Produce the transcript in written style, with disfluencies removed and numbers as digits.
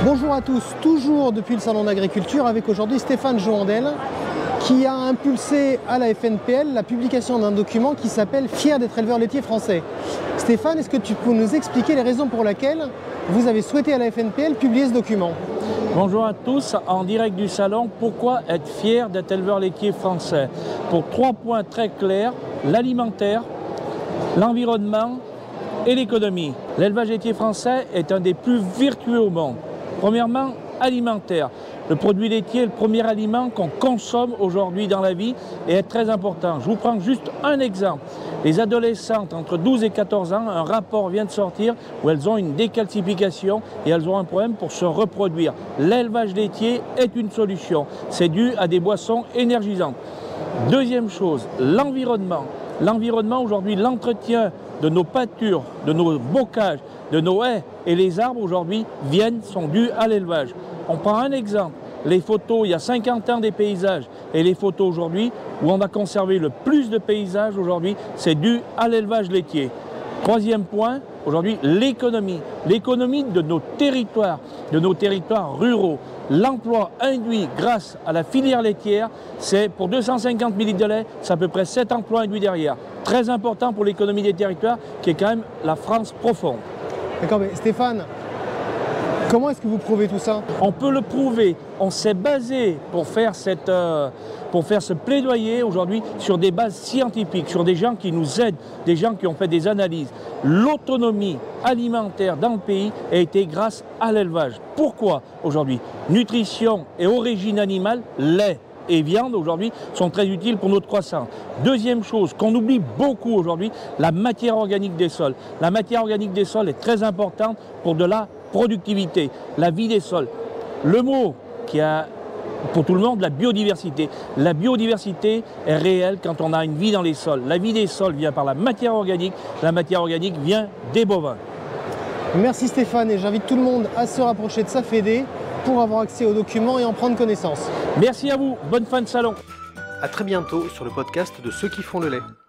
Bonjour à tous, toujours depuis le Salon d'Agriculture avec aujourd'hui Stéphane Joandel qui a impulsé à la FNPL la publication d'un document qui s'appelle « Fier d'être éleveur laitier français ». Stéphane, est-ce que tu peux nous expliquer les raisons pour lesquelles vous avez souhaité à la FNPL publier ce document? Bonjour à tous, en direct du salon, pourquoi être fier d'être éleveur laitier français? Pour 3 points très clairs, l'alimentaire, l'environnement et l'économie. L'élevage laitier français est un des plus vertueux au monde. Premièrement, alimentaire. Le produit laitier est le premier aliment qu'on consomme aujourd'hui dans la vie et est très important. Je vous prends juste un exemple. Les adolescentes entre 12 et 14 ans, un rapport vient de sortir où elles ont une décalcification et elles ont un problème pour se reproduire. L'élevage laitier est une solution. C'est dû à des boissons énergisantes. Deuxième chose, l'environnement. L'environnement aujourd'hui, l'entretien de nos pâtures, de nos bocages, de nos haies et les arbres aujourd'hui sont dus à l'élevage. On prend un exemple, les photos il y a 50 ans des paysages et les photos aujourd'hui où on a conservé le plus de paysages aujourd'hui, c'est dû à l'élevage laitier. Troisième point, aujourd'hui l'économie. L'économie de nos territoires ruraux. L'emploi induit grâce à la filière laitière, c'est pour 250 000 litres de lait, c'est à peu près 7 emplois induits derrière. Très important pour l'économie des territoires qui est quand même la France profonde. D'accord, mais Stéphane, comment est-ce que vous prouvez tout ça? On peut le prouver. On s'est basé pour faire ce plaidoyer aujourd'hui sur des bases scientifiques, sur des gens qui nous aident, des gens qui ont fait des analyses. L'autonomie alimentaire dans le pays a été grâce à l'élevage. Pourquoi aujourd'hui? Nutrition et origine animale, lait et viande aujourd'hui sont très utiles pour notre croissance. Deuxième chose qu'on oublie beaucoup aujourd'hui, la matière organique des sols. La matière organique des sols est très importante pour de la productivité, la vie des sols. Le mot qui a pour tout le monde, la biodiversité. La biodiversité est réelle quand on a une vie dans les sols. La vie des sols vient par la matière organique vient des bovins. Merci Stéphane et j'invite tout le monde à se rapprocher de sa fédé pour avoir accès aux documents et en prendre connaissance. Merci à vous, bonne fin de salon. À très bientôt sur le podcast de Ceux qui font le lait.